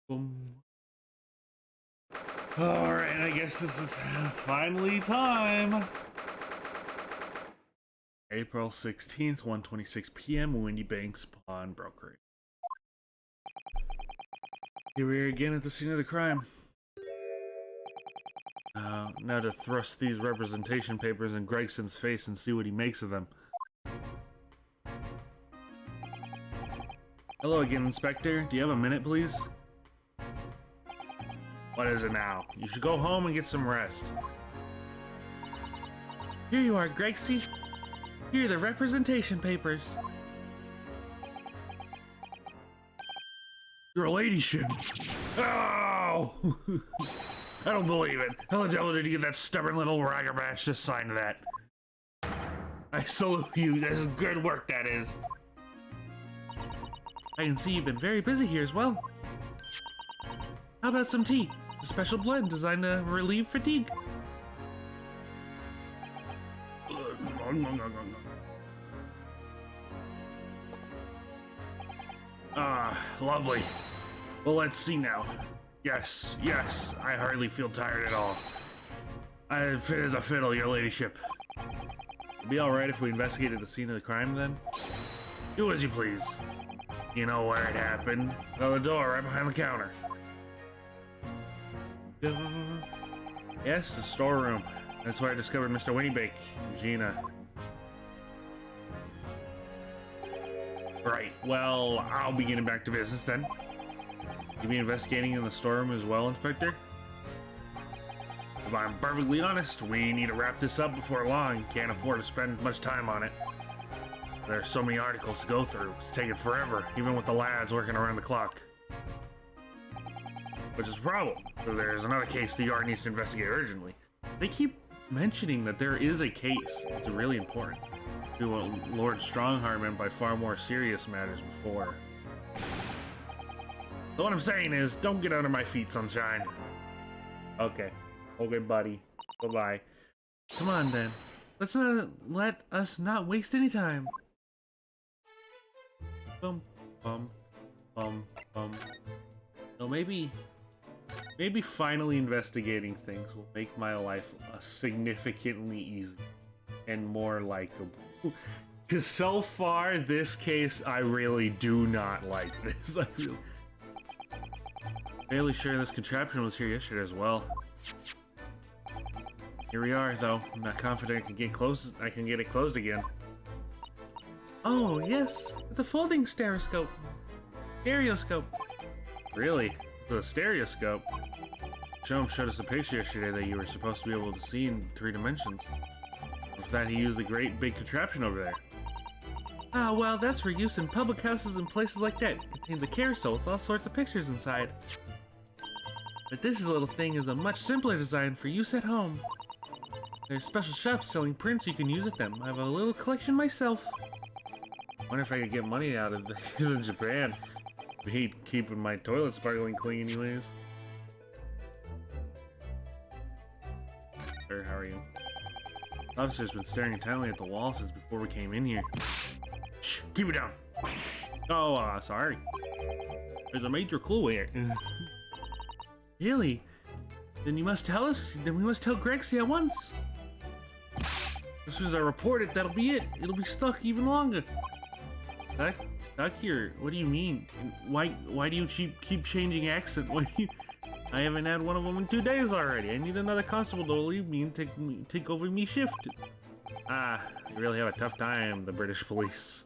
Boom. Alright, I guess this is finally time. April 16th, 1:26 p.m. Windy Banks Pawnbroker. Here we are again at the scene of the crime. Now to thrust these representation papers in Gregson's face and see what he makes of them. Hello again, Inspector. Do you have a minute, please? What is it now? You should go home and get some rest. Here you are, Gregsy. Here are the representation papers. Your ladyship. Oh! I don't believe it. How the devil did you get that stubborn little raggerbash to sign that? I salute you. That's good work, that is. I can see you've been very busy here as well. How about some tea? It's a special blend designed to relieve fatigue. Ah, lovely. Well, let's see now. Yes, I hardly feel tired at all. I fit as a fiddle, your ladyship. It'd be alright if we investigated the scene of the crime, then? Do as you please. You know where it happened. By the door, right behind the counter. Yes, the storeroom. That's where I discovered Mr. Winnybake, Gina. Right, well, I'll be getting back to business then. You be investigating in the storeroom as well, Inspector? If I'm perfectly honest, we need to wrap this up before long. Can't afford to spend much time on it. There are so many articles to go through. It's taking forever, even with the lads working around the clock. Which is a problem, because there's another case the yard needs to investigate urgently. They keep mentioning that there is a case. It's really important. To what Lord Strongheart meant by far more serious matters before. So what I'm saying is, don't get under my feet, sunshine. Okay. Okay, buddy. Bye-bye. Come on, then. Let us not waste any time. Bum, bum, bum, bum. So maybe finally investigating things will make my life significantly easier and more likable. Because so far, this case, I really do not like this. Fairly sure this contraption was here yesterday as well. Here we are, though. I'm not confident I can get it closed again. Oh, yes. It's a folding stereoscope. Stereoscope. Really? It's a stereoscope? Sholmes showed us a picture yesterday that you were supposed to be able to see in 3 dimensions. With that, he used the great big contraption over there. Ah, well, that's for use in public houses and places like that. It contains a carousel with all sorts of pictures inside. But this little thing is a much simpler design for use at home. There's special shops selling prints you can use at them. I have a little collection myself. Wonder if I could get money out of this in Japan. I hate keeping my toilet sparkling clean anyways. Sir, how are you? The officer's been staring intently at the wall since before we came in here. Shh, keep it down. Oh, sorry. There's a major clue here. Really? Then you must tell us. Then we must tell Gregsy at once. As soon as I report it, that'll be it. It'll be stuck even longer. Stuck here? What do you mean? Why do you keep changing accent? I haven't had one of them in 2 days already. I need another constable to relieve me and take over me shift. Ah, you really have a tough time, the British police.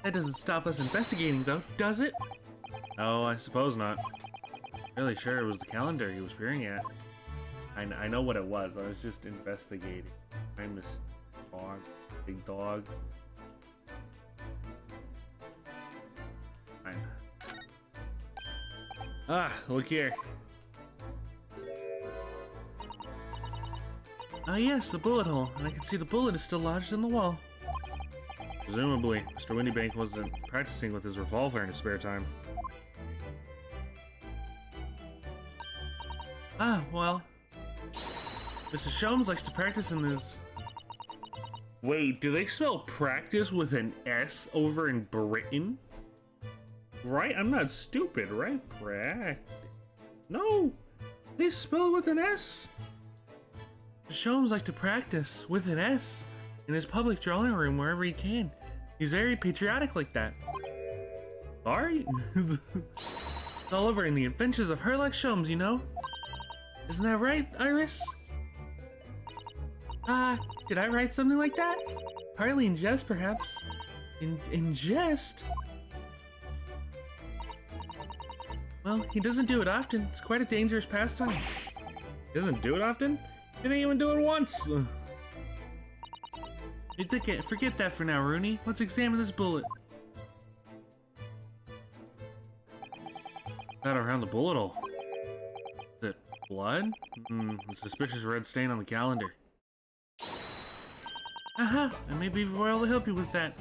That doesn't stop us investigating, though, does it? Oh, I suppose not. Really sure it was the calendar he was peering at. I know what it was. I was just investigating. I'm this dog. Big dog. Fine. Ah, look here. Ah, yes, a bullet hole. And I can see the bullet is still lodged in the wall. Presumably, Mr. Windybank wasn't practicing with his revolver in his spare time. Ah, well. Mr. Sholmes likes to practice in his... Wait, do they spell practice with an S over in Britain? Right? I'm not stupid, right? No! They spell it with an S! Sholmes like to practice with an S in his public drawing room wherever he can. He's very patriotic like that. Sorry? It's all over in the adventures of Herlock Sholmes, you know? Isn't that right, Iris? Did I write something like that? Partly in jest, perhaps. In jest? Well, he doesn't do it often. It's quite a dangerous pastime. He doesn't do it often? He didn't even do it once! Forget that for now, Rooney. Let's examine this bullet. Not around the bullet hole. Is it blood? A suspicious red stain on the calendar. Aha! I may be able to help you with that.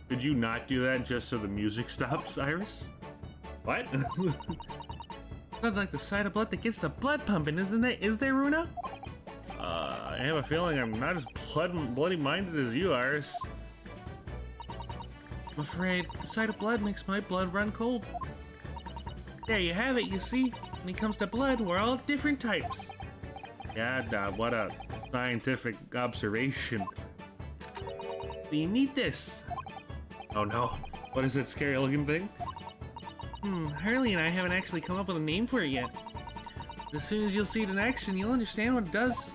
Did you not do that just so the music stops, Iris? What? Not like the sight of blood that gets the blood pumping, isn't it? Is there, Runa? I have a feeling I'm not as bloody-minded as you, Iris. I'm afraid the sight of blood makes my blood run cold. There you have it, you see? When it comes to blood, we're all different types. Yeah, what a scientific observation. So you need this. Oh no, what is that scary looking thing? Hurley and I haven't actually come up with a name for it yet. But as soon as you'll see it in action, you'll understand what it does.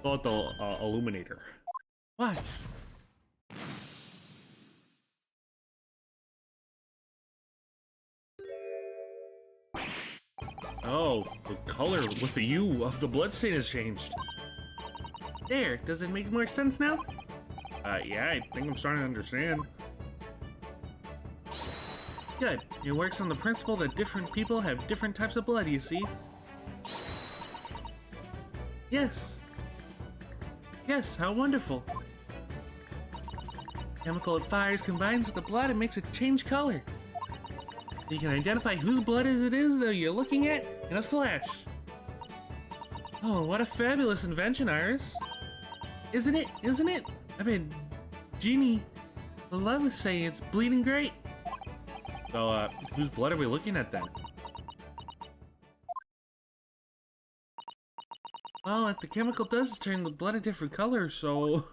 Call it the Illuminator. Watch. Oh, the color with the U of the bloodstain has changed. There, does it make more sense now? Yeah, I think I'm starting to understand. Good. It works on the principle that different people have different types of blood, you see? Yes. Yes, how wonderful. The chemical it fires combines with the blood and makes it change color. You can identify whose blood it is that you're looking at in a flash. Oh, what a fabulous invention, Iris. Isn't it? Isn't it? I mean, Jeannie, the love is saying it's bleeding great. So, whose blood are we looking at then? Well, what the chemical does is turn the blood a different color, so...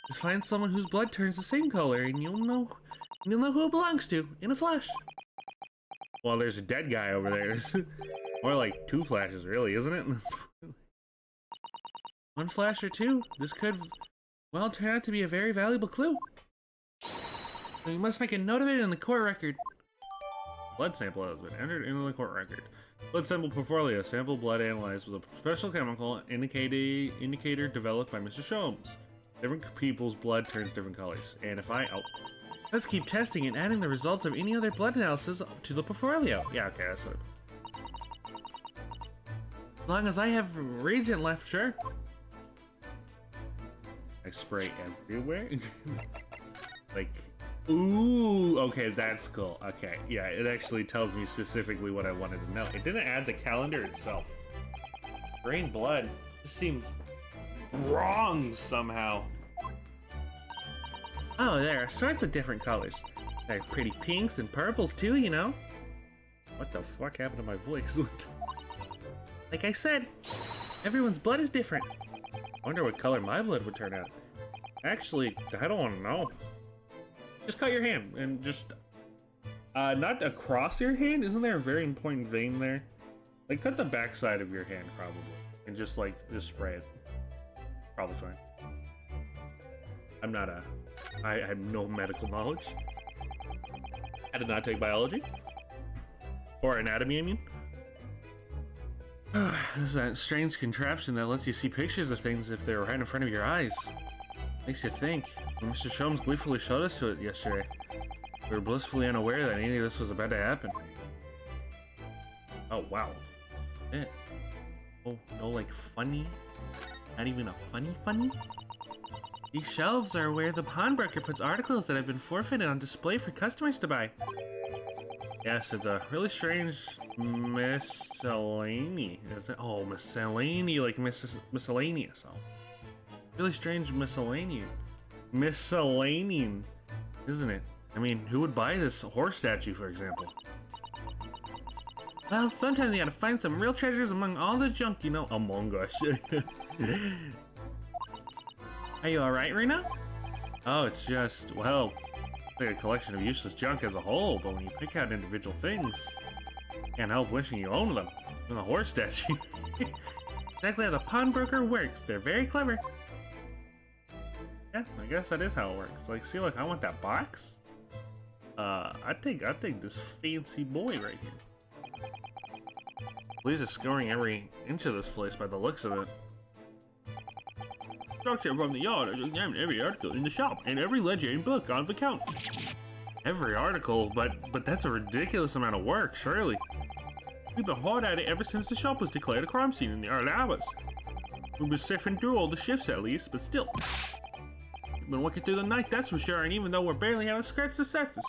Just find someone whose blood turns the same color, and you'll know who it belongs to, in a flash. Well, there's a dead guy over there. More like two flashes, really, isn't it? One flash or two. This could, well, turn out to be a very valuable clue. So you must make a note of it in the court record. Blood sample has been entered into the court record. Blood sample portfolio. Sample blood analyzed with a special chemical indicator developed by Mr. Sholmes. Different people's blood turns different colors. And if I... Oh. Let's keep testing and adding the results of any other blood analysis to the portfolio. Yeah, okay, that's what... As long as I have reagent left, sure. I spray everywhere. Like... Ooh, okay, that's cool. Okay, yeah, it actually tells me specifically what I wanted to know. It didn't add the calendar itself. Green blood just seems wrong somehow. Oh, there are sorts of different colors. There are pretty pinks and purples too, you know? What the fuck happened to my voice? Like I said, everyone's blood is different. I wonder what color my blood would turn out. Actually, I don't want to know. Just cut your hand and just, not across your hand. Isn't there a very important vein there? Like, cut the backside of your hand probably, and just spray it. Probably fine. I'm not I have no medical knowledge. I did not take biology. Or anatomy, I mean. This is that strange contraption that lets you see pictures of things if they're right in front of your eyes. Makes you think. When Mr. Sholmes gleefully showed us to it yesterday, we were blissfully unaware that any of this was about to happen. Oh, wow. Yeah. Oh, no, like, funny? Not even a funny? These shelves are where the pawnbroker puts articles that have been forfeited on display for customers to buy. Yes, it's a really strange miscellany. Is it? Oh, miscellany, like miscellaneous. Oh. Really strange miscellanean, isn't it? I mean, who would buy this horse statue, for example? Well, sometimes you gotta find some real treasures among all the junk, you know. Among Us. Are you alright, Reno? Oh, it's just, well, like a collection of useless junk as a whole, but when you pick out individual things, can't help wishing you owned them. And the horse statue. Exactly how the pawnbroker works. They're very clever. Yeah, I guess that is how it works. Like, see, look, I want that box. I take this fancy boy right here. Police are scouring every inch of this place by the looks of it. Structure from the yard has examined every article in the shop and every ledger and book on the count. Every article, but that's a ridiculous amount of work, surely. We've been hard at it ever since the shop was declared a crime scene in the early hours. We've been sifting through all the shifts at least, but still. We've been working through the night, that's for sure, and even though we're barely having scratched the surface.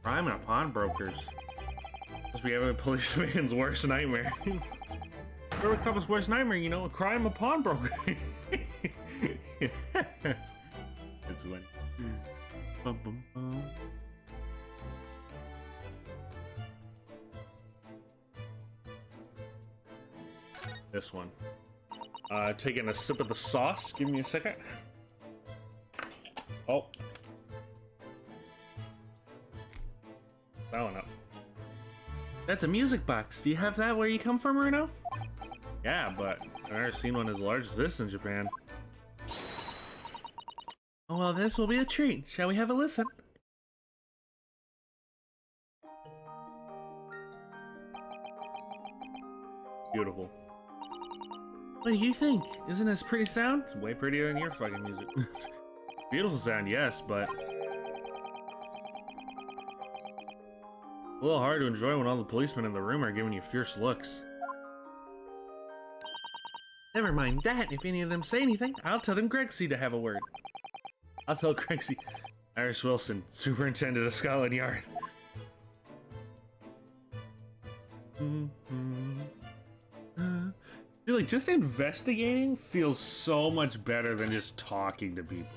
Crime and pawnbrokers. Must be every policeman's worst nightmare. Every couple's worst nightmare, you know, a crime and pawnbroker. It's funny. Bum, bum, bum. This one. Taking a sip of the sauce. Give me a second. Oh. That one up. That's a music box. Do you have that where you come from, Reno? Yeah, but I've never seen one as large as this in Japan. Oh, well, this will be a treat. Shall we have a listen? Beautiful. What do you think? Isn't this pretty sound? It's way prettier than your fucking music. Beautiful sound, yes, but a little hard to enjoy when all the policemen in the room are giving you fierce looks. Never mind that. If any of them say anything, I'll tell them Gregsy to have a word. I'll tell Gregsy. Iris Wilson, Superintendent of Scotland Yard. Like, just investigating feels so much better than just talking to people.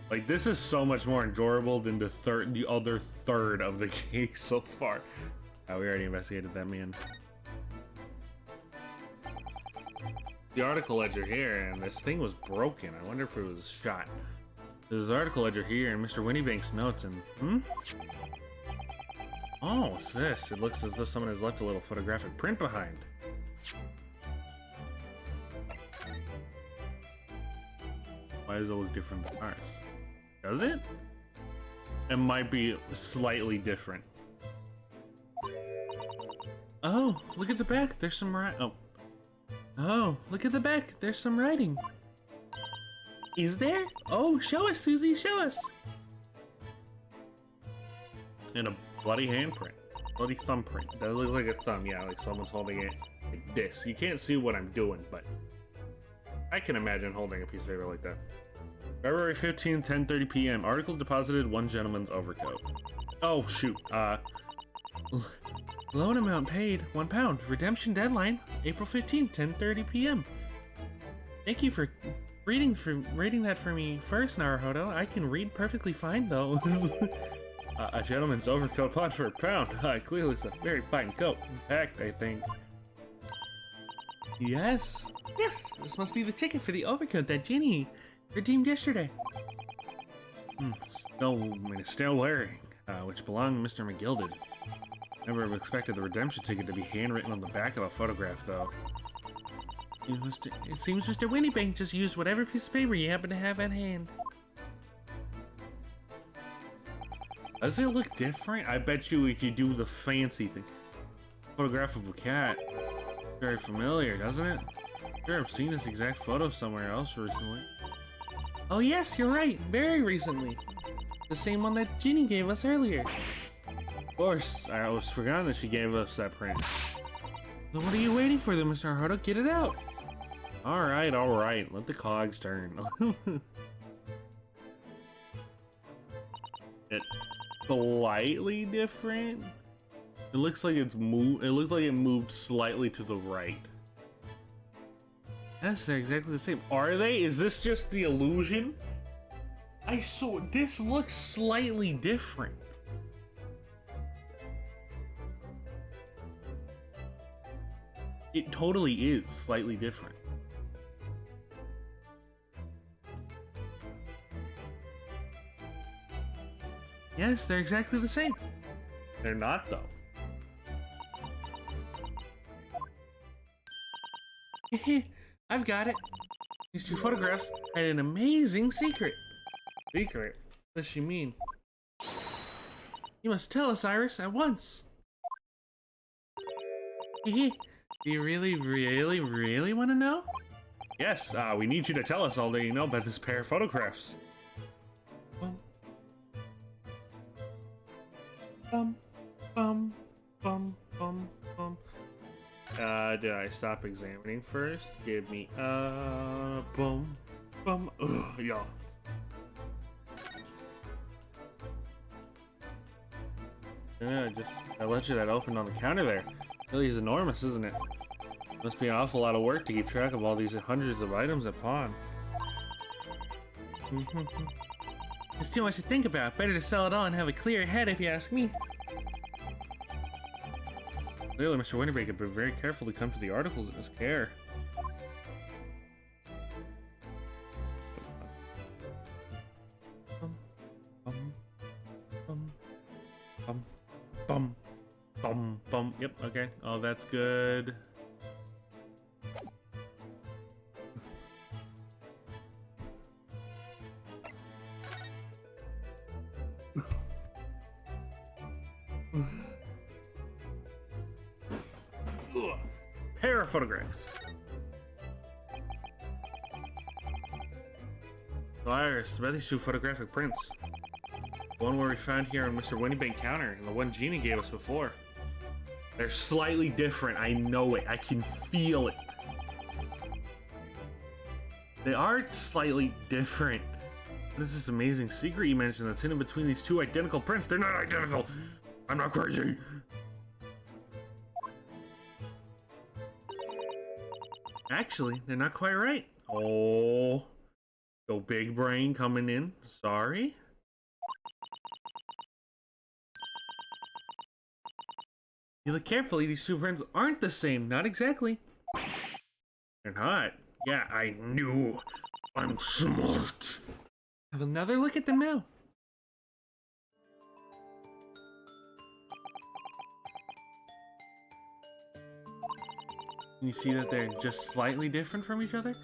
Like, this is so much more enjoyable than the other third of the case so far. Oh, we already investigated that man. The article ledger here, and this thing was broken. I wonder if it was shot. There's an article ledger here, and Mr. Winniebank's notes, and oh, what's this? It looks as though someone has left a little photographic print behind. Why does it look different than ours? Does it? It might be slightly different. Oh, look at the back. There's some Oh, look at the back. There's some writing. Is there? Oh, show us, Susie. Show us. And a bloody handprint. Bloody thumbprint. That looks like a thumb. Yeah, like someone's holding it like this. You can't see what I'm doing, but I can imagine holding a piece of paper like that. February 15th, 10:30 p.m. Article deposited one gentleman's overcoat. Oh, shoot. Loan amount paid, £1. Redemption deadline, April 15th, 10:30 p.m. Thank you for reading that for me first, Naruhodo. I can read perfectly fine, though. A gentleman's overcoat bought for £1. Clearly it's a very fine coat. In fact, I think... Yes, this must be the ticket for the overcoat that Ginny redeemed yesterday. Still wearing, which belonged to Mr. McGilded. Never have expected the redemption ticket to be handwritten on the back of a photograph, though. It seems Mr. Winniebank just used whatever piece of paper you happen to have at hand. Does it look different? I bet you if you do the fancy thing. Photograph of a cat. Very familiar, doesn't it? Sure, I've seen this exact photo somewhere else recently. Oh yes, you're right. Very recently. The same one that Ginny gave us earlier. Of course, I always forgotten that she gave us that print. Then what are you waiting for then, Mr. Naruhodo? Get it out! Alright. Let the cogs turn. It's slightly different. It looks like it moved slightly to the right. Yes, they're exactly the same. Are they? Is this just the illusion? I saw this looks slightly different. It totally is slightly different. Yes, they're exactly the same. They're not, though. I've got it. These two photographs had an amazing secret. Secret? What does she mean? You must tell us, Iris, at once. Do you really want to know? Yes, we need you to tell us all that you know about this pair of photographs. Did I stop examining first? Give me, ugh, yeah. Yeah, I let you that open on the counter there. Really is enormous, isn't it? Must be an awful lot of work to keep track of all these hundreds of items at pawn. There's too much to think about. Better to sell it all and have a clear head if you ask me. Clearly, Mr. Winterbeck had been very careful to come to the articles in his care. Yep, okay. Oh, that's good. Pair of photographs. So Iris, about these two photographic prints. The one where we found here on Mr. Winterbeck's counter, and the one Gina gave us before. They're slightly different. I know it. I can feel it. They are slightly different. What is this amazing secret you mentioned that's hidden between these two identical prints? They're not identical. I'm not crazy. Actually, they're not quite right. Oh, go big brain coming in. Sorry. You look carefully, these two prints aren't the same. Not exactly. They're not. Yeah, I knew. I'm smart. Have another look at them now. Can you see that they're just slightly different from each other?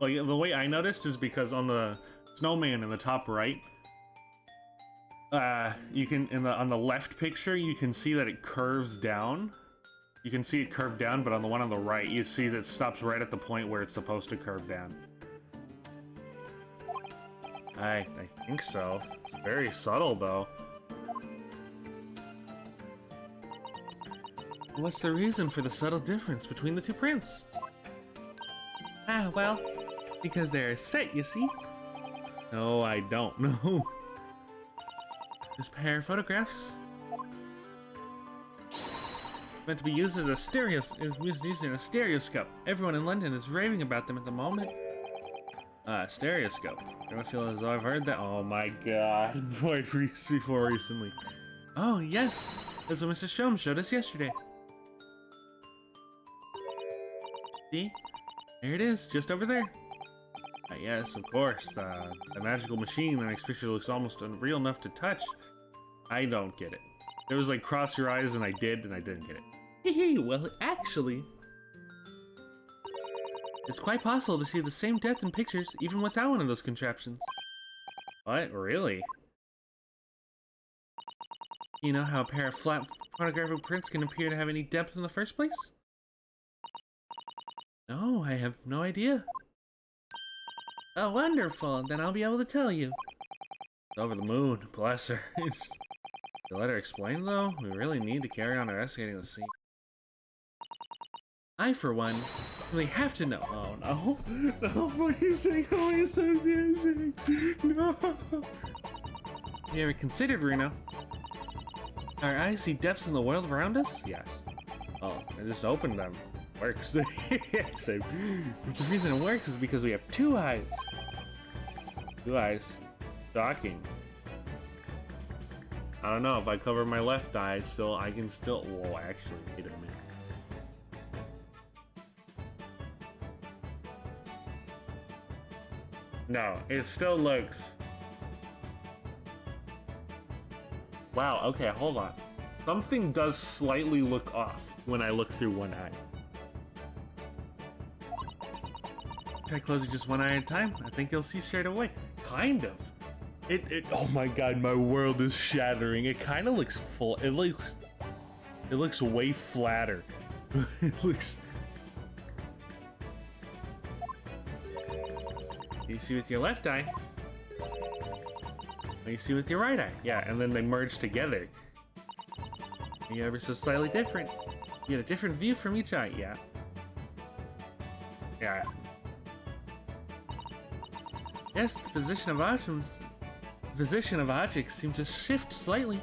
Like, the way I noticed is because on the snowman in the top right, you can, on the left picture, you can see that it curves down. You can see it curve down, but on the one on the right, you see that it stops right at the point where it's supposed to curve down. I think so. It's very subtle, though. What's the reason for the subtle difference between the two prints? Well, because they're set, you see? No, I don't know. This pair of photographs meant to be used as a used in a stereoscope. Everyone in London is raving about them at the moment. Stereoscope. I don't feel as though I've heard that. Oh my god, before recently. Oh yes, that's what Mr. Shom showed us yesterday. See? There it is, just over there. Yes, of course. The magical machine the next picture looks almost unreal enough to touch. I don't get it. It was like cross your eyes and I did, and I didn't get it. Hee well, actually, it's quite possible to see the same depth in pictures even without one of those contraptions. What? Really? You know how a pair of flat photographic prints can appear to have any depth in the first place? No, I have no idea. Oh, wonderful. Then I'll be able to tell you. Over the moon. Bless her. To let her explain, though, we really need to carry on investigating the scene. I, for one, really have to know. Oh, no. No, please, no. You ever considered, Reno? Our eyes see depths in the world around us? Yes. Oh, I just opened them. Works. So, the reason it works is because we have two eyes. Two eyes. Shocking. I don't know, if I cover my left eye, still I can still. Whoa, actually, wait a minute. No, it still looks. Wow, okay, hold on. Something does slightly look off when I look through one eye. Can I close it just one eye at a time? I think you'll see straight away. Kind of. Oh my god, my world is shattering. It kind of looks full. It looks way flatter. It looks. You see with your left eye. You see with your right eye. Yeah, and then they merge together. You're ever so slightly different. You get a different view from each eye. Yeah. Yeah. Yes, the position of objects seems to shift slightly.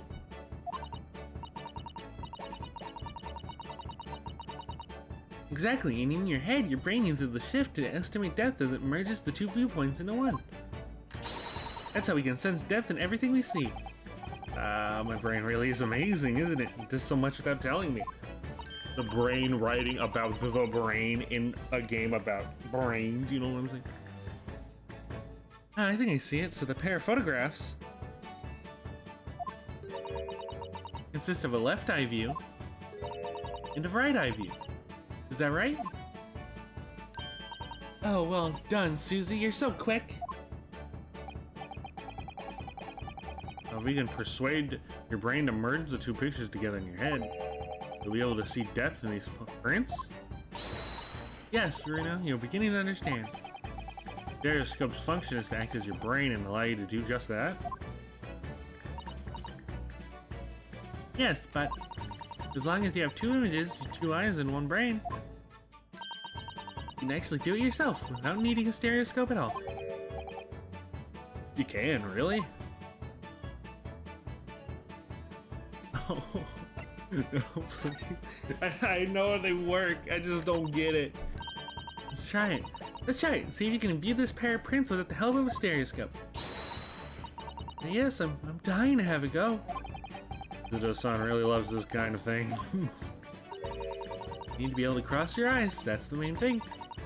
Exactly, and in your head, your brain uses the shift to estimate depth as it merges the two viewpoints into one. That's how we can sense depth in everything we see. My brain really is amazing, isn't it? It does so much without telling me. The brain writing about the brain in a game about brains, you know what I'm saying? I think I see it. So the pair of photographs consist of a left eye view and a right eye view. Is that right? Oh, well done, Susie. You're so quick. If we can persuade your brain to merge the two pictures together in your head, you'll be able to see depth in these prints? Yes, Ryuno, you're beginning to understand. Stereoscopes' function is to act as your brain and allow you to do just that. Yes, but as long as you have two images, two eyes, and one brain, you can actually do it yourself without needing a stereoscope at all. You can, really? Oh, no, please. I know they work, I just don't get it. Let's try it. Let's try it and see if you can view this pair of prints without the help of a stereoscope. Yes, I'm dying to have it go. Zudo-san really loves this kind of thing. You need to be able to cross your eyes, that's the main thing.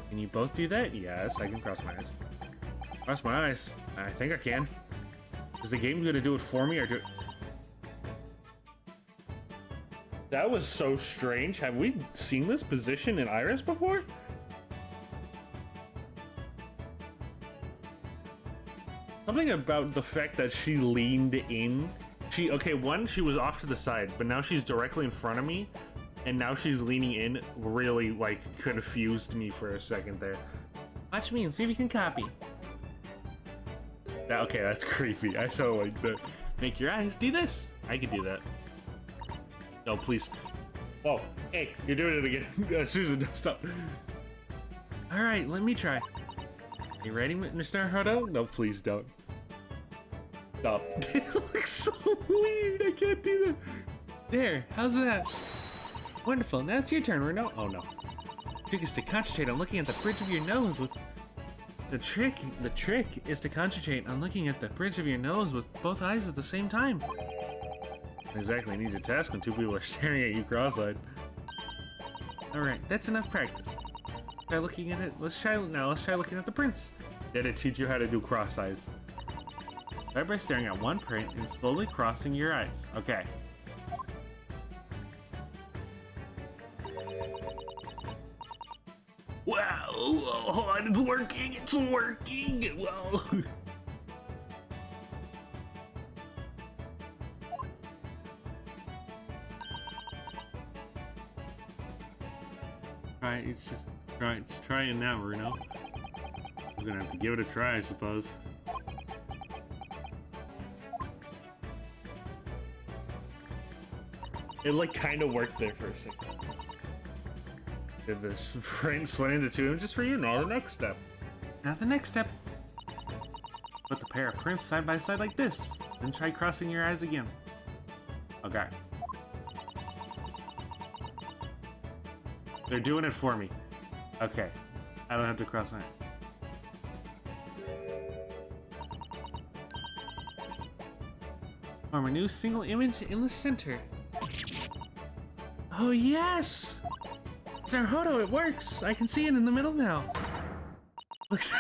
Can you both do that? Yes, I can cross my eyes. Cross my eyes? I think I can. Is the game gonna do it for me or do it? That was so strange. Have we seen this position in Iris before? Something about the fact that she leaned in. Okay, one, she was off to the side, but now she's directly in front of me, and now she's leaning in, really, like, confused me for a second there. Watch me and see if you can copy. Okay, that's creepy. I don't like that. Make your eyes do this. I can do that. No, please. Oh, hey, you're doing it again. Susan, stop. Alright, let me try. You ready, Mr. Naruhodo? No, please don't. Stop. It looks so weird. I can't do that. There, how's that? Wonderful, now it's your turn, Ryuno. Oh no. The trick is to concentrate on looking at the bridge of your nose with... The trick is to concentrate on looking at the bridge of your nose with both eyes at the same time. Exactly, needs a task when two people are staring at you cross-eyed. Alright, that's enough practice. Try looking at it. Let's try looking at the prints. Did it teach you how to do cross-eyes? Start by staring at one print and slowly crossing your eyes. Okay. Wow! Hold on, it's working! It's working! Wow! Just try it now, Ryuno. I'm gonna have to give it a try, I suppose. It like kind of worked there for a second. Did this frame split into two images for you? Now the next step. Now the next step. Put the pair of prints side by side like this. Then try crossing your eyes again. Okay. They're doing it for me. Okay. I don't have to cross my eyes. Form a new single image in the center. Oh yes! Naruhodo, it works! I can see it in the middle now. Looks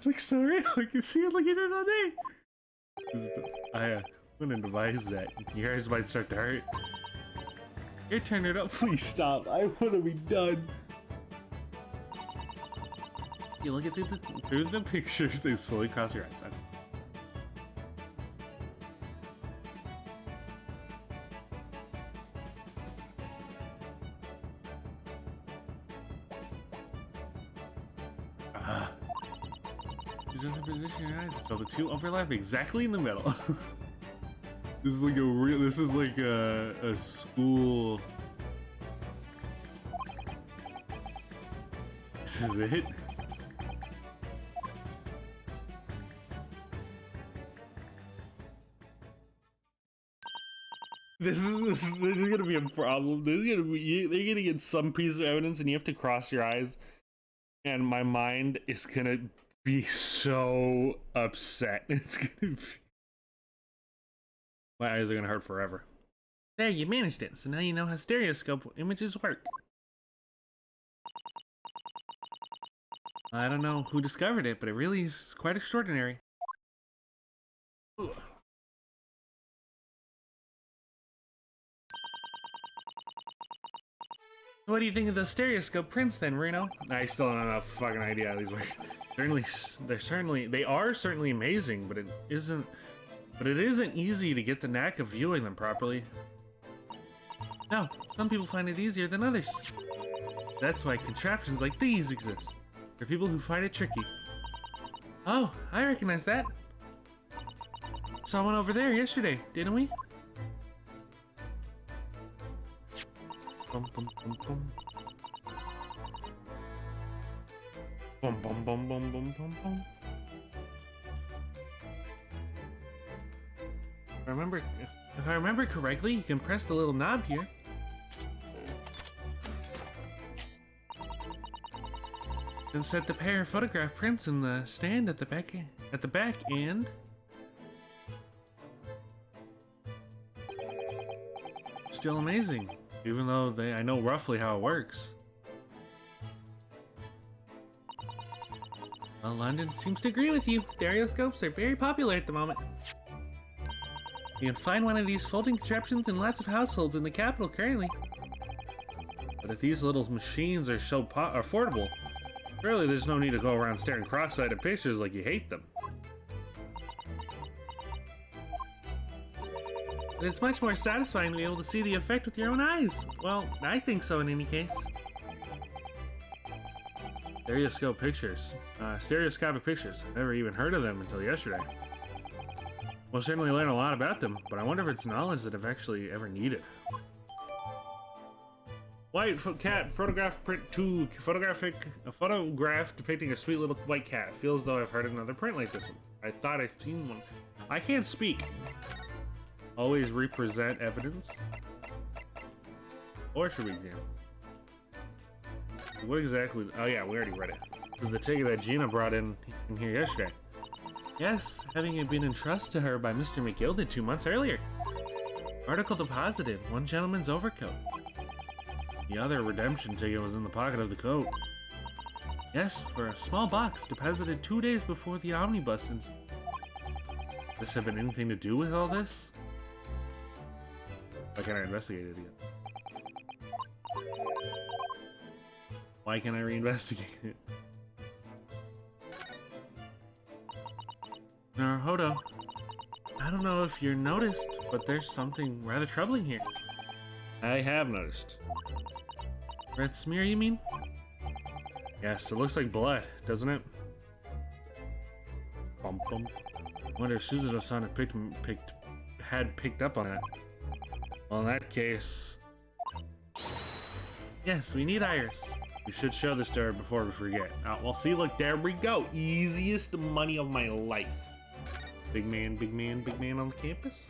looks so real. I can see it looking at it all day. I'm gonna devise that. Your eyes might start to hurt. Here, turn it up. Please stop. I wanna be done. You look at through the pictures and slowly cross your eyes. Just position your eyes until the two overlap exactly in the middle. This is like a real. This is like a school. This is it. This is gonna be a problem. They're gonna get some piece of evidence, and you have to cross your eyes. And my mind is gonna be so upset. It's gonna be... My eyes are gonna hurt forever. There, you managed it. So now you know how stereoscope images work. I don't know who discovered it, but it really is quite extraordinary. Ooh. What do you think of the stereoscope prints then, Reno? I still don't have a fucking idea how these work. They are certainly amazing, but it isn't easy to get the knack of viewing them properly. No, some people find it easier than others. That's why contraptions like these exist. For people who find it tricky. Oh, I recognize that. Saw one over there yesterday, didn't we? Bum bum bum bum. Bum bum bum bum bum bum bum. If I remember correctly, you can press the little knob here. Then set the pair of photograph prints in the stand at the back and still amazing, even though I know roughly how it works. Well, London seems to agree with you. Stereoscopes are very popular at the moment. You can find one of these folding contraptions in lots of households in the capital currently. But if these little machines are so affordable, surely there's no need to go around staring cross-eyed at pictures like you hate them. But it's much more satisfying to be able to see the effect with your own eyes. Well, I think so in any case. Stereoscopic pictures. I've never even heard of them until yesterday. We'll certainly learn a lot about them, but I wonder if it's knowledge that I've actually ever needed. White cat photograph print 2. A photograph depicting a sweet little white cat. Feels though I've heard another print like this one. I thought I've seen one. I can't speak. Always represent evidence. Orchard exam. What exactly? Oh yeah, we already read it. This is the ticket that Gina brought in here yesterday. Yes, having it been entrusted to her by Mr. McGilded 2 months earlier. Article deposited. One gentleman's overcoat. The other redemption ticket was in the pocket of the coat. Yes, for a small box deposited 2 days before the omnibus. Does this have anything to do with all this? Why can't I investigate it again? Why can't I reinvestigate it? Naruhodo, I don't know if you're noticed, but there's something rather troubling here. I have noticed. Red smear, you mean? Yes, it looks like blood, doesn't it? Bum bum. Wonder if Suzuto-san had picked up on that. Well, in that case... Yes, we need Iris. We should show this to her before we forget. Well, see, look, there we go. Easiest money of my life. Big man on the campus.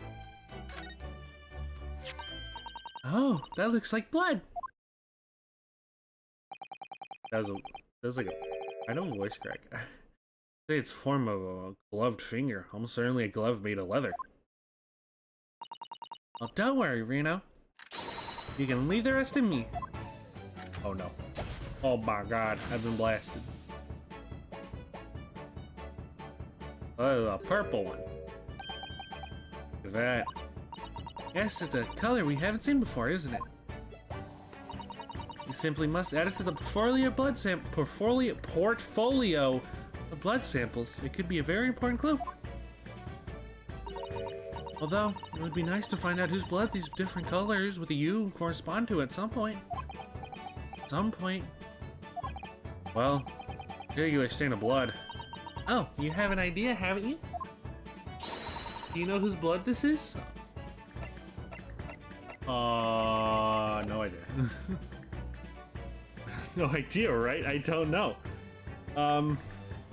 Oh, that looks like blood. That was like a... I know voice crack. Say it's form of a gloved finger. Almost certainly a glove made of leather. Well, don't worry, Reno. You can leave the rest to me. Oh no. Oh my god, I've been blasted. Oh, a purple one. Look at that. Yes, it's a color we haven't seen before, isn't it? You simply must add it to the portfolio of blood samples. It could be a very important clue. Although, it would be nice to find out whose blood these different colors with a U correspond to at some point. Well, regular stain of blood. Oh, you have an idea, haven't you? Do you know whose blood this is? No idea. No idea, right? I don't know.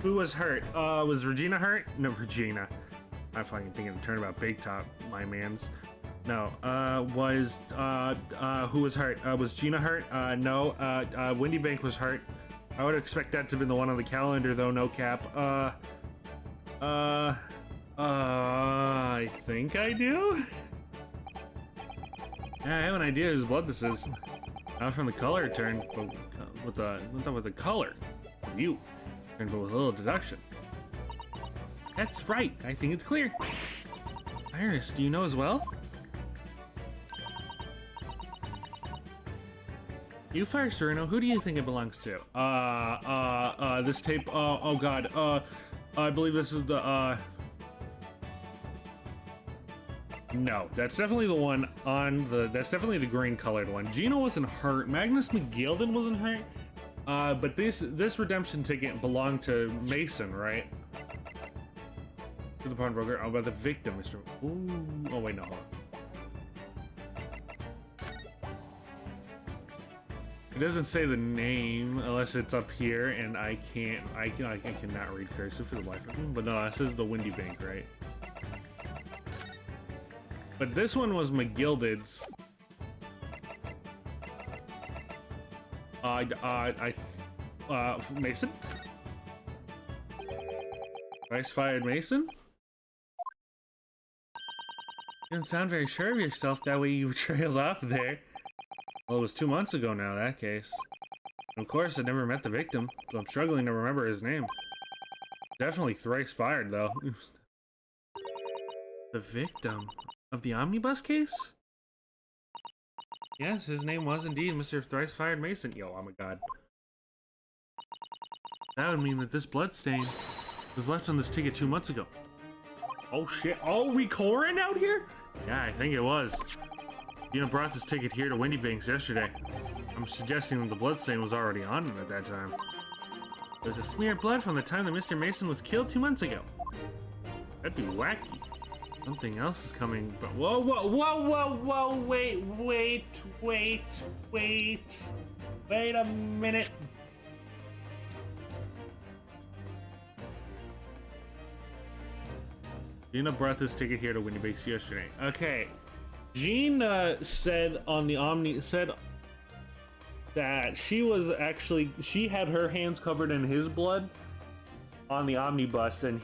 Who was hurt? Was Regina hurt? No, Regina. I'm fucking thinking of Turnabout Big Top, my mans. No, who was hurt? Was Gina hurt? No, Windy Bank was hurt. I would expect that to be the one on the calendar, though, no cap. I think I do? Yeah, I have an idea whose blood this is. Not from the color turned, but with the color. You. Turned with a little deduction. That's right, I think it's clear. Iris, do you know as well? You first, Reno. Who do you think it belongs to? This tape, oh god, I believe this is the, No, that's definitely the one on the, that's definitely the green colored one. Gino wasn't hurt, Magnus McGilden wasn't hurt, but this redemption ticket belonged to Mason, right? To the pawnbroker. Oh, about the victim, Mr. Ooh, oh wait, no, hold on. It doesn't say the name unless it's up here, and I cannot read cursive for the life of me. But no, this is the Windy Bank, right? But this one was McGilded's. Mason? Vice-fired Mason? You didn't sound very sure of yourself that way you trailed off there. Well, it was 2 months ago now, that case. And of course, I never met the victim, so I'm struggling to remember his name. Definitely thrice fired, though. The victim of the omnibus case? Yes, his name was indeed Mr. Thrice Fired Mason. Yo, oh my god. That would mean that this bloodstain was left on this ticket 2 months ago. Oh shit. Oh, we Corin out here? Yeah, I think it was. Gina brought this ticket here to Windy Banks yesterday. I'm suggesting that the bloodstain was already on him at that time. There's a smear of blood from the time that Mr. Mason was killed 2 months ago. That'd be wacky. Something else is coming, but whoa, wait a minute. Gina brought this ticket here to Windy Banks yesterday. Okay. Gina said on the said that she had her hands covered in his blood on the omnibus, and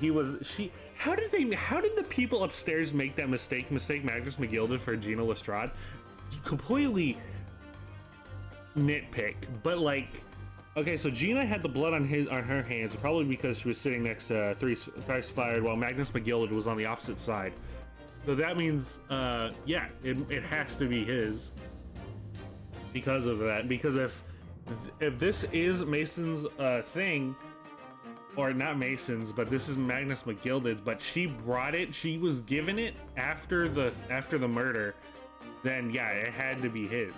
how did the people upstairs make that mistake Magnus McGilded for Gina Lestrade? Completely nitpick, but like, okay, so Gina had the blood on her hands, probably because she was sitting next to Thrice Fired, while Magnus McGilded was on the opposite side. So that means, yeah, it has to be his because of that. Because if this is Mason's thing, or not Mason's, but this is Magnus McGilded's, but she brought it, she was given it after the murder, then yeah, it had to be his.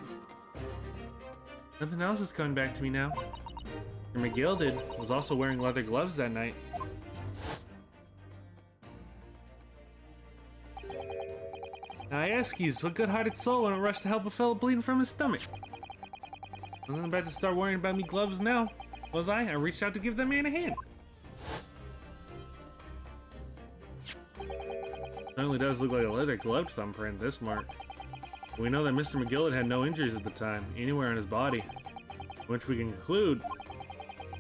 Something else is coming back to me now. McGilded was also wearing leather gloves that night. I ask you, what good-hearted soul wouldn't rush to help a fellow bleeding from his stomach? I wasn't about to start worrying about me gloves now, was I? I reached out to give that man a hand. Certainly does look like a leather gloved thumbprint, this mark. We know that Mr. McGillard had no injuries at the time, anywhere on his body, which we can conclude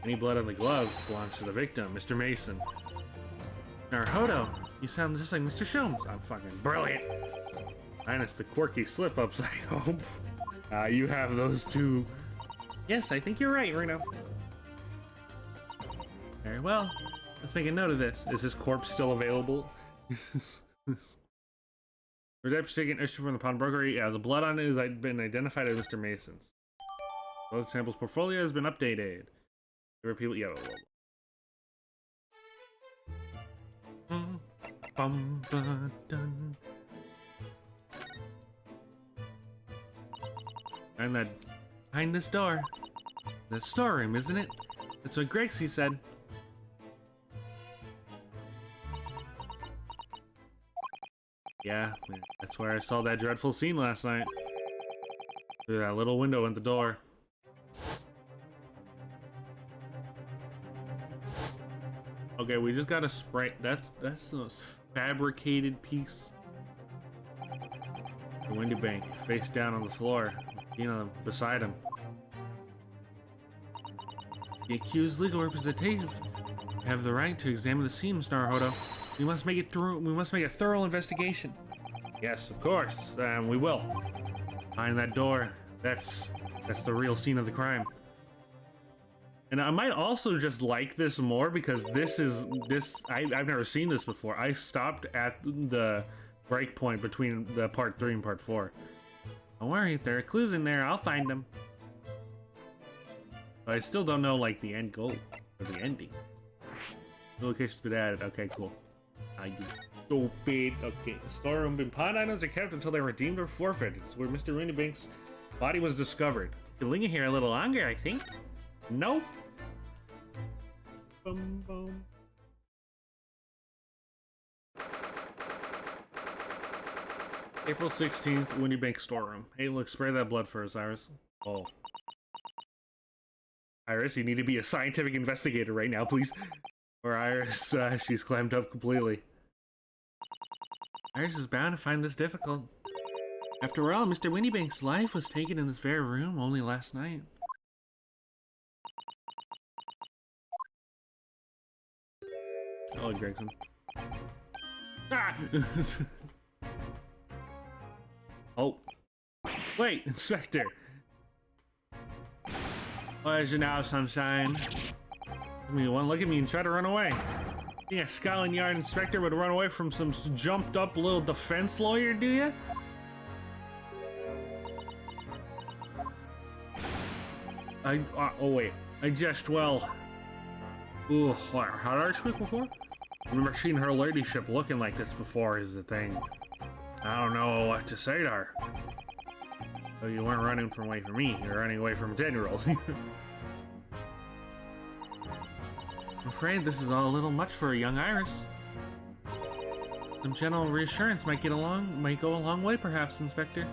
any blood on the glove belongs to the victim, Mr. Mason. Naruhodo, you sound just like Mr. Sholmes. I'm fucking brilliant. Minus the quirky slip-ups, I hope. You have those two. Yes, I think you're right, Reno. Very well. Let's make a note of this. Is his corpse still available? Redemption taken issue from the pawnbroker. Yeah, the blood on it has been identified as Mr. Mason's. Blood samples portfolio has been updated. There were people. Yeah. And that behind this door, the storeroom, isn't it? That's what Grexy said. Yeah, that's where I saw that dreadful scene last night. Through that little window in the door. Okay, we just gotta spray. That's the most fabricated piece. The window bank, face down on the floor. You know, beside him. The accused legal representative have the right to examine the scene, Mr. Naruhodo. We must make it through. We must make a thorough investigation. Yes, of course, we will. Behind that door, that's the real scene of the crime. And I might also just like this more because I've never seen this before. I stopped at the break point between the part 3 and part 4. Don't worry, if there are clues in there, I'll find them. But I still don't know, like, the end goal, or the ending. The location's been added. Okay, cool. You stupid. Okay, the storeroom and pawn items are kept until they're redeemed or forfeited. It's where Mr. Windybank's body was discovered. You can linger here a little longer, I think. Nope. Boom, boom. April 16th, Windybank storeroom. Hey, look, spray that blood for us, Iris. Oh. Iris, you need to be a scientific investigator right now, please. Or Iris, she's clammed up completely. Iris is bound to find this difficult. After all, Mr. Windybank's life was taken in this very room only last night. Oh, Gregson. Ah! Oh. Wait, Inspector! Where's you now, sunshine? One look at me and try to run away. You think a Scotland Yard inspector would run away from some jumped up little defense lawyer, do you? Oh wait, I just, well... Ooh, how did I speak before? I've never seen her ladyship looking like this before is the thing. I don't know what to say to her. So you weren't running away from me, you're running away from 10-year-olds. I'm afraid this is all a little much for a young Iris. Some gentle reassurance might go a long way, perhaps, Inspector.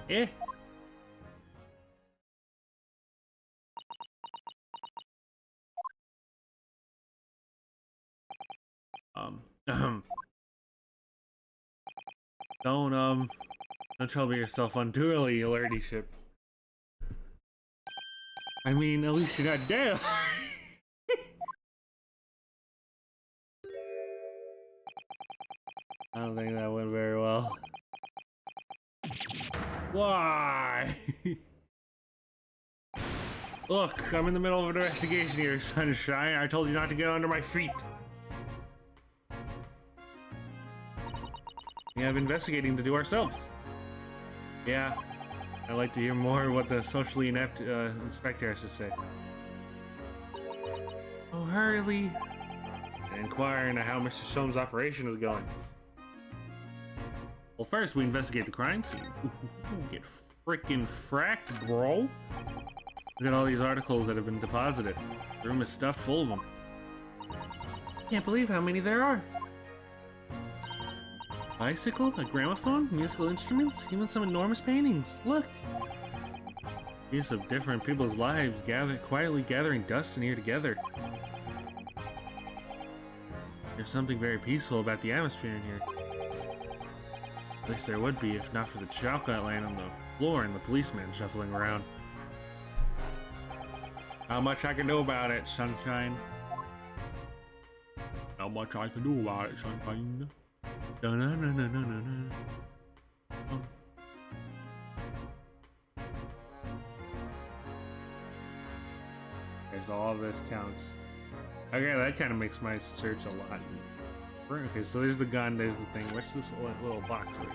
Eh? Don't trouble yourself unduly, your ladyship. I mean, at least you're not dead. I don't think that went very well. Why? Look, I'm in the middle of an investigation here, sunshine. I told you not to get under my feet. We have investigating to do ourselves. Yeah, I'd like to hear more what the socially inept inspector has to say. Oh, hurriedly. And inquire into how Mr. Sholmes' operation is going. Well, first we investigate the crime scene. Get frickin' fracked, bro. Look at all these articles that have been deposited. The room is stuffed full of them. Can't believe how many there are. Bicycle, a gramophone, musical instruments, even some enormous paintings. Look! Piece of different people's lives quietly gathering dust in here together. There's something very peaceful about the atmosphere in here. At least there would be if not for the chocolate laying on the floor and the policeman shuffling around. How much I can do about it, sunshine? Nope. not much I can do about it, sunshine. Okay, so all this counts. Okay, that kind of makes my search a lot. Okay, so there's the gun, there's the thing. What's this little box here?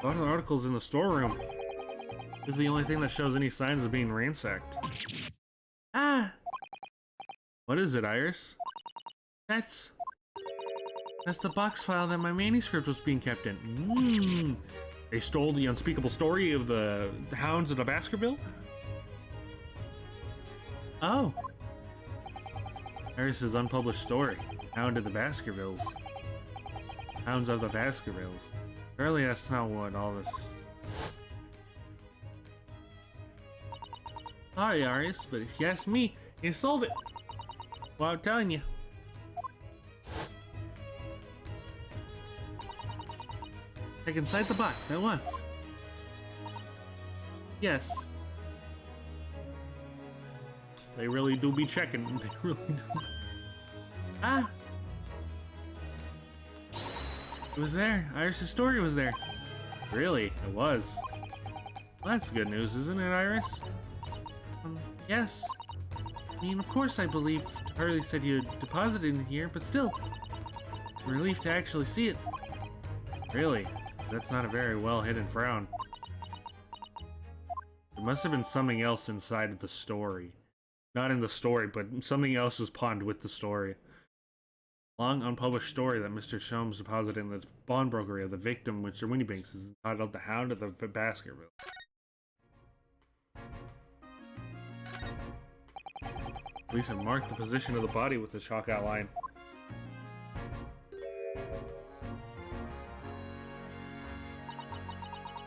A lot of the articles in the storeroom. This is the only thing that shows any signs of being ransacked. Ah! What is it, Iris? That's the box file that my manuscript was being kept in. They stole the unspeakable story of the hounds of the Baskerville? Oh. Iris's unpublished story. Hound of the Baskervilles. Hounds of the Baskervilles. Surely that's not what all this... Sorry, Iris, but if you ask me, you sold it. Well, I'm telling you. Check inside the box at once. Yes. They really do be checking. They really do. Ah! It was there. Iris' story was there. Really? It was. Well, that's good news, isn't it, Iris? Yes. I mean, of course I believe Harley said you deposited it here, but still. I'm relieved to actually see it. Really? That's not a very well hidden frown. There must have been something else inside of the story. Not in the story, but something else was pawned with the story. Long unpublished story that Mr. Sholmes deposited in the pawnbrokery of the victim, Mr. Winniebanks, is entitled The Hound of the Baskerville. Police have marked the position of the body with a chalk outline.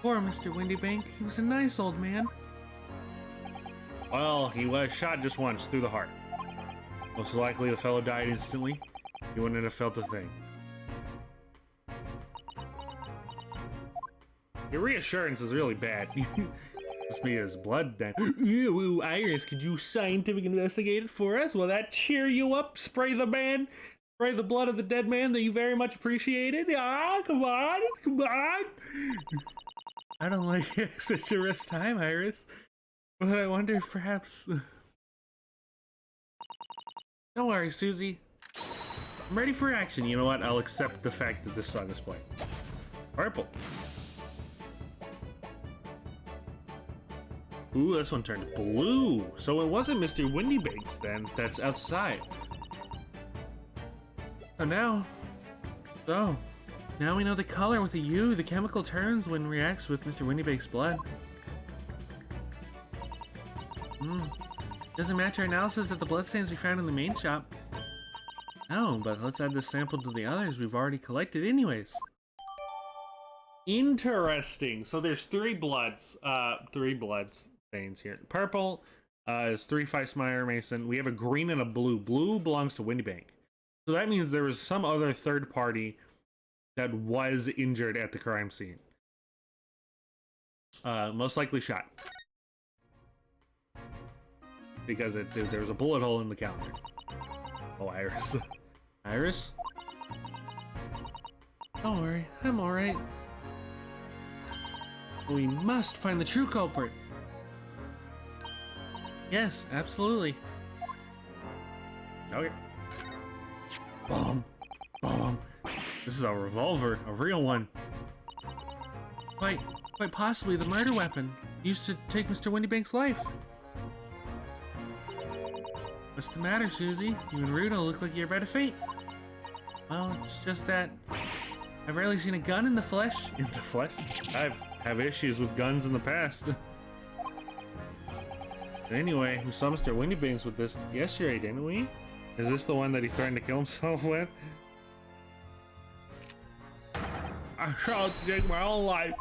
Poor Mr. Windybank. He was a nice old man. Well, he was shot just once through the heart. Most likely the fellow died instantly. He wouldn't have felt a thing. Your reassurance is really bad. Must be his blood then. Ooh, Iris, could you scientific investigate it for us? Will that cheer you up? Spray the man? Spray the blood of the dead man that you very much appreciated? Ah, come on, come on. I don't like such a rest time, Iris. But I wonder if perhaps... Don't worry, Susie. I'm ready for action. You know what? I'll accept the fact that this is on display. Purple. Ooh, this one turned blue. So it wasn't Mr. Windybanks then. That's outside. So now we know the color with a U. The chemical turns when it reacts with Mr. Windybanks' blood. Doesn't match our analysis of the bloodstains we found in the main shop. Oh, but let's add this sample to the others we've already collected anyways. Interesting. So there's three blood stains here. Purple is 3 Feismeyer Mason. We have a green and a blue. Blue belongs to Windybank. So that means there was some other third party that was injured at the crime scene. Most likely shot. Because there was a bullet hole in the calendar. Oh, Iris. Iris? Don't worry, I'm alright. We must find the true culprit. Yes, absolutely. Okay. Boom. Boom. This is a revolver, a real one. Quite possibly the murder weapon used to take Mr. Windybank's life. What's the matter, Susie? You and Rudo look like you're about to faint. Well, it's just that I've rarely seen a gun in the flesh. In the flesh? I've had issues with guns in the past. But anyway, we saw Mr. Windybanks with this yesterday, didn't we? Is this the one that he threatened to kill himself with? I tried to take my own life.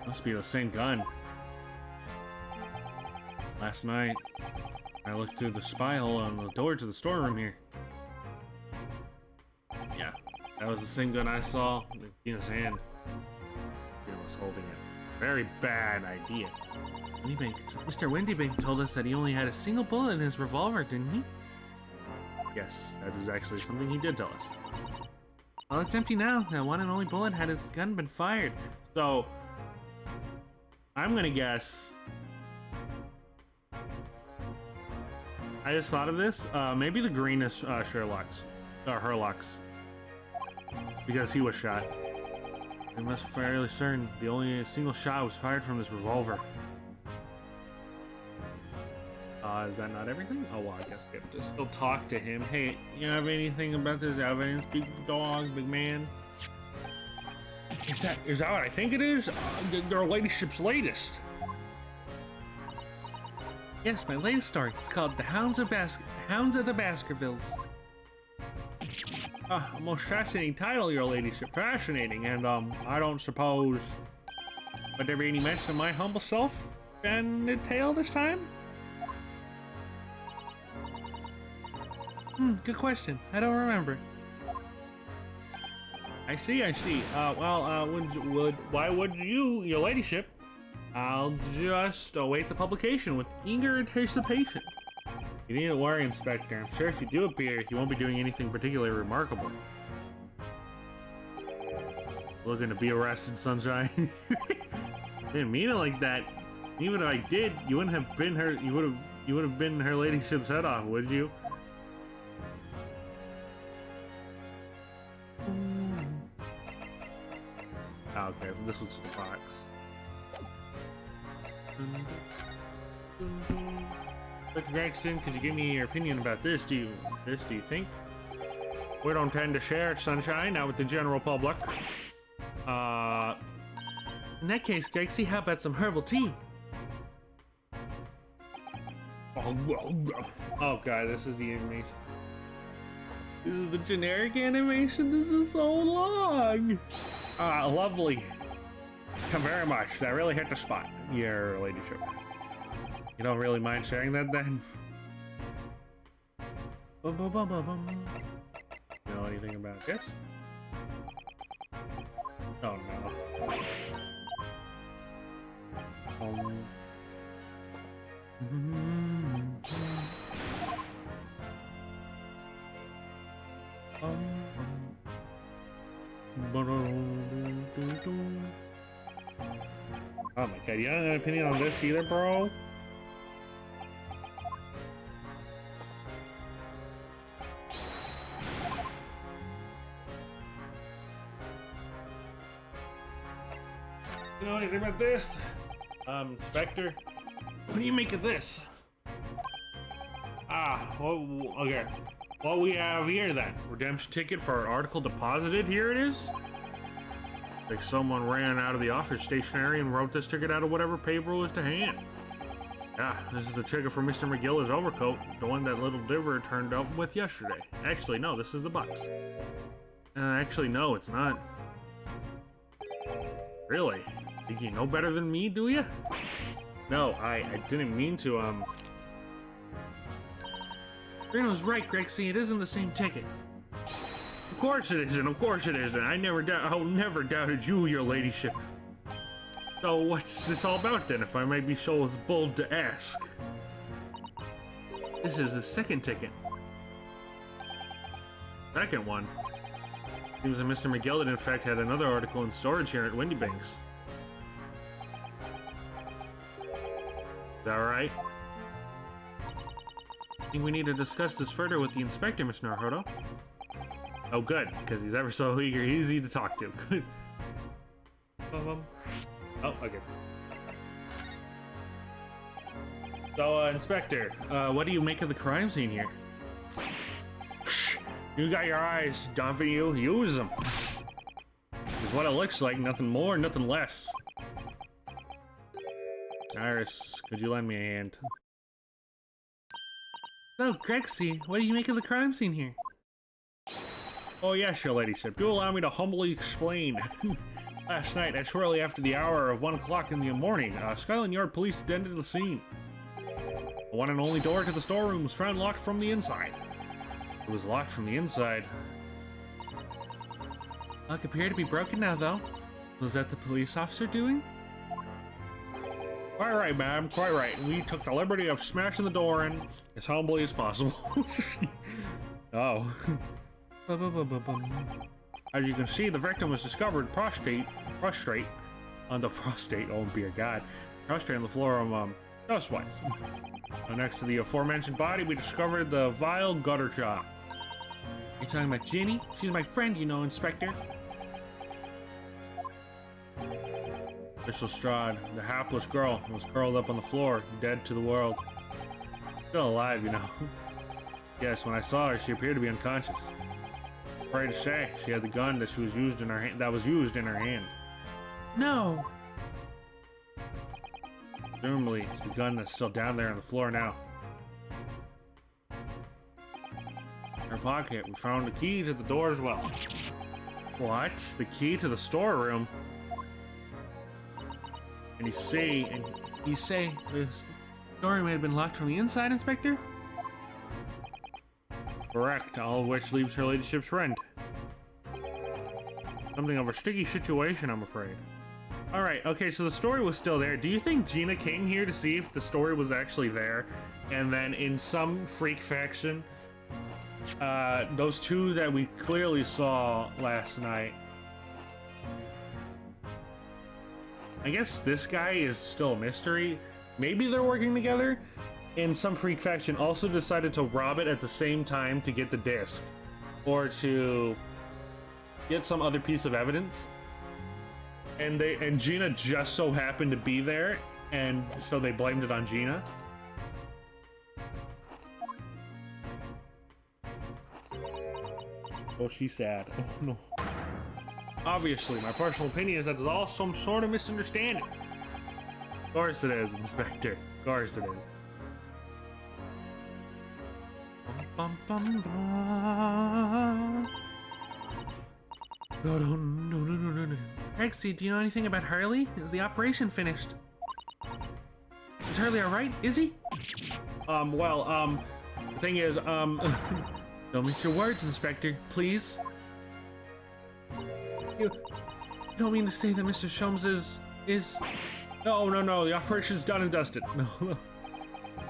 Must be the same gun. Last night, I looked through the spy hole on the door to the storeroom here. Yeah, that was the same gun I saw in Gina's hand. Gina was holding it. Very bad idea. Windybank. Mr. Windybank told us that he only had a single bullet in his revolver, didn't he? Yes, that is actually something he did tell us. Well, it's empty now. That one and only bullet had its gun been fired. So, I'm gonna guess. I just thought of this. Maybe the green is Sherlock's. Or Herlock's. Because he was shot. I must be fairly certain the only single shot was fired from this revolver. Is that not everything? Oh, well, I guess we have to still talk to him. Hey, you have anything about this evidence, big dog, big man? Is that what I think it is? Their ladyship's latest. Yes, my latest story. It's called The Hounds of the Baskervilles. A most fascinating title, your ladyship. Fascinating, and I don't suppose would there be any mention of my humble self in the tale this time? Good question. I don't remember. I see. Why would you, your ladyship? I'll just await the publication with eager anticipation. You needn't worry, Inspector. I'm sure if you do appear, you won't be doing anything particularly remarkable. Looking to be arrested, Sunshine? Didn't mean it like that. Even if I did, you wouldn't have been her. You would have been her ladyship's head off, would you? Oh, okay, this was the box. Dr. Gregson, could you give me your opinion about this? Do you think? We don't tend to share Sunshine, not with the general public. In that case, Gregsy, how about some herbal tea? Oh god, this is the animation. This is the generic animation? This is so long! Lovely. Thank you very much. That really hit the spot, your ladyship. You don't really mind sharing that then? You know anything about this? Oh no. Oh my god, you don't have an opinion on this either, bro? You know anything about this? Inspector? What do you make of this? Well, okay. What we have here then? Redemption ticket for an article deposited? Here it is? Like someone ran out of the office stationery and wrote this ticket out of whatever paper was to hand. Yeah, this is the ticket for Mr. McGiller's overcoat, the one that little Diver turned up with yesterday. Actually, no, this is the box. Actually, no, it's not. Really? Think you know better than me, do you? No, I didn't mean to, Ryuno's right, Gregsy, it isn't the same ticket. Of course it isn't, of course it isn't. I never doubted you, your ladyship. So what's this all about then, if I may be so bold to ask? This is the second ticket. Second one? Seems that Mr. McGillen, in fact, had another article in storage here at Windybanks. Is that right? I think we need to discuss this further with the inspector, Miss Naruhodo. Oh, good, because he's ever so easy to talk to. Good. Oh, okay. So, Inspector, what do you make of the crime scene here? You got your eyes, don't you? Use them. It's what it looks like, nothing more, nothing less. Iris, could you lend me a hand? So, Gregsy, what do you make of the crime scene here? Oh yes, your ladyship. Do allow me to humbly explain. Last night, shortly after the hour of 1 o'clock in the morning, Scotland Yard police attended the scene. The one and only door to the storeroom was found locked from the inside. It was locked from the inside. Lock appeared to be broken now, though. Was that the police officer doing? Quite right, ma'am, quite right. We took the liberty of smashing the door in as humbly as possible. Oh. As you can see, the victim was discovered prostrate on the prostate, oh dear God, prostrate on the floor of dust wipes. Next to the aforementioned body, we discovered the vile gutter job. You talking about Ginny? She's my friend, you know, Inspector. Official Strahd, the hapless girl, was curled up on the floor, dead to the world. Still alive, you know. Yes, when I saw her, she appeared to be unconscious. Afraid to say, she had the gun that was used in her hand. No. Presumably, it's the gun that's still down there on the floor now. In her pocket, we found the key to the door as well. What? The key to the storeroom? And you say the storeroom had been locked from the inside, Inspector? Correct, all of which leaves her ladyship's friend. Something of a sticky situation, I'm afraid. Alright, okay, so the story was still there. Do you think Gina came here to see if the story was actually there? And then in some freak faction, those two that we clearly saw last night, I guess this guy is still a mystery. Maybe they're working together, and some freak faction also decided to rob it at the same time to get the disc, or to get some other piece of evidence. And Gina just so happened to be there, and so they blamed it on Gina. Oh, she's sad. Oh no. Obviously, my personal opinion is that it's all some sort of misunderstanding. Of course it is, Inspector. Of course it is. Bum, bum, bum. Rexy, do you know anything about Harley? Is the operation finished? Is Harley alright? Is he? The thing is, don't mince your words, Inspector, please. You don't mean to say that Mr. Sholmes is... No, the operation's done and dusted. No.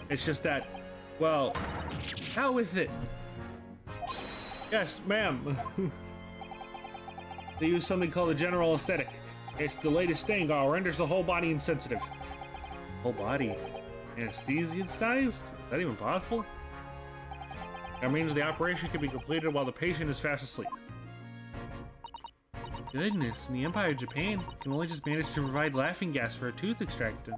It's just that, well, out with it. Yes, ma'am. They use something called a general aesthetic. It's the latest thing, renders the whole body insensitive. Whole body? Anesthesia-styled? Is that even possible? That means the operation can be completed while the patient is fast asleep. Goodness, in the Empire of Japan, can only just manage to provide laughing gas for a tooth extraction.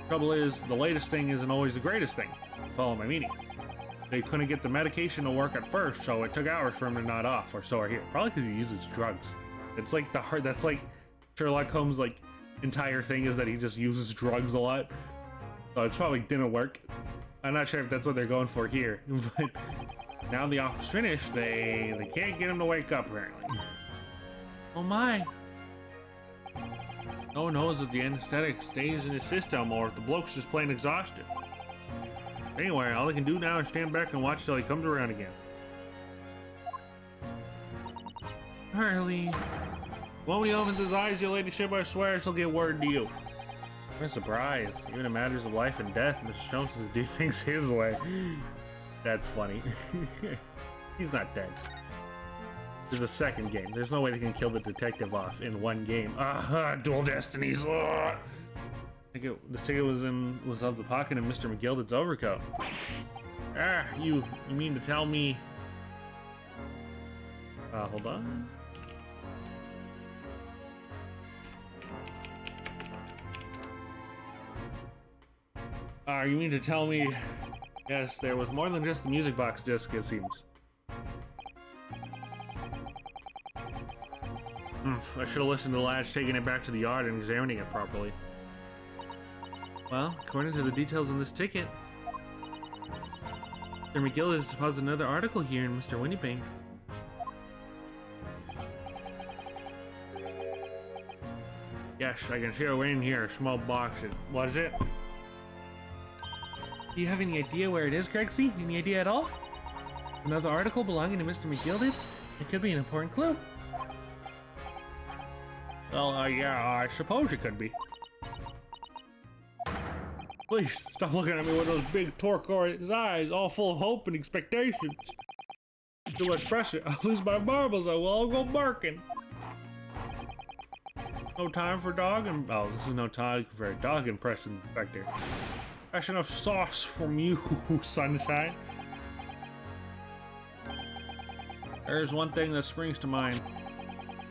Trouble is, the latest thing isn't always the greatest thing. Follow my meaning. They couldn't get the medication to work at first, so it took hours for him to nod off, or so I hear. Probably because he uses drugs. It's like that's like Sherlock Holmes' like entire thing is that he just uses drugs a lot. So it probably didn't work. I'm not sure if that's what they're going for here, but now the op's finished, they can't get him to wake up, apparently. Oh my. No one knows if the anesthetic stays in his system or if the bloke's just plain exhausted. Anyway, all they can do now is stand back and watch till he comes around again. Harley. When he opens his eyes, your ladyship, I swear she'll get word to you. What a surprise. Even in matters of life and death, Mr. Jones does do things his way. That's funny. He's not dead. There's a second game. There's no way they can kill the detective off in one game. Dual destinies. The ticket was of the pocket of Mr. McGilded's overcoat. You mean to tell me? Hold on. You mean to tell me? Yes, there was more than just the music box disc, it seems. I should have listened to the lads taking it back to the yard and examining it properly. Well, according to the details on this ticket, Mr. McGill has deposited another article here in Mr. Winnipeg. Yes, I can see a way in here, a small box. What is it? Do you have any idea where it is, Gregsy? Any idea at all? Another article belonging to Mr. McGilded? It could be an important clue. Well, yeah, I suppose it could be. Please, stop looking at me with those big turquoise eyes, all full of hope and expectations. Too much pressure. I'll lose my marbles. I will all go barking. No time for dog and... Oh, this is no time for dog impressions, Inspector. Fresh enough sauce from you, sunshine. There's one thing that springs to mind.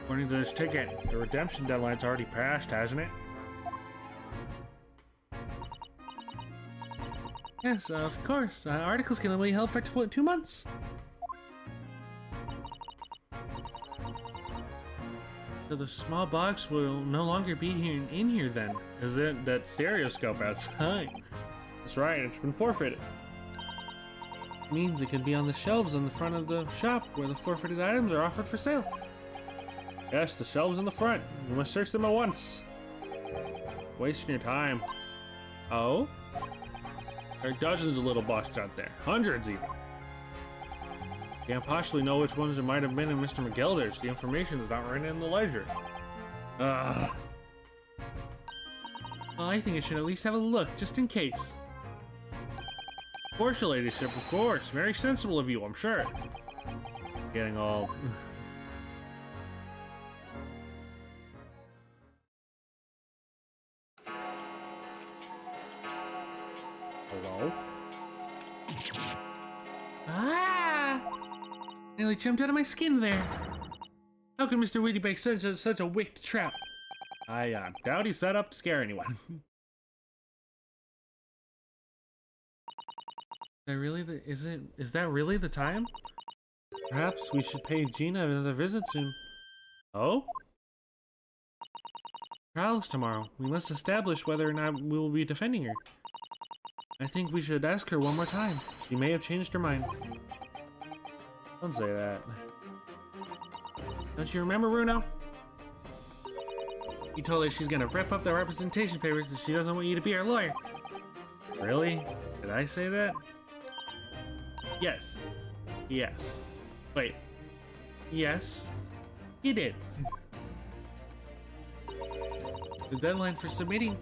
According to this ticket, the redemption deadline's already passed, hasn't it? Yes, of course. Articles can only be held for 2 months. So the small box will no longer be in here then. Is it that stereoscope outside? That's right, it's been forfeited. It means it can be on the shelves on the front of the shop where the forfeited items are offered for sale. Yes, the shelves in the front. You must search them at once. Wasting your time. Oh? There are dozens of little boxes out there. Hundreds even. Can't possibly know which ones there might have been in Mr. McGilder's. The information is not written in the ledger. Ugh. Well, I think I should at least have a look, just in case. Of course, your ladyship, of course. Very sensible of you, I'm sure. Getting all... Hello? Ah! Nearly jumped out of my skin there. How can Mr. Witty bake such a wicked trap? I doubt he set up to scare anyone. Is that really the time? Perhaps we should pay Gina another visit soon. Oh? Trials tomorrow. We must establish whether or not we will be defending her. I think we should ask her one more time. She may have changed her mind. Don't say that. Don't you remember, Runo? You told her she's gonna rip up the representation papers and she doesn't want you to be her lawyer. Really? Did I say that? Yes. Yes. Wait. Yes. You did. The deadline for submitting...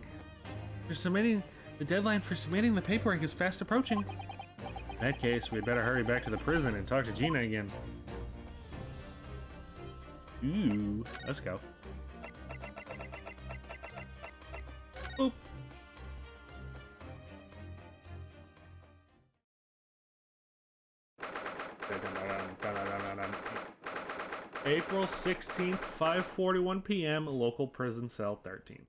The deadline for submitting the paperwork is fast approaching. In that case, we'd better hurry back to the prison and talk to Gina again. Ooh, let's go. Boop. April 16th, 5:41 p.m., local prison cell 13.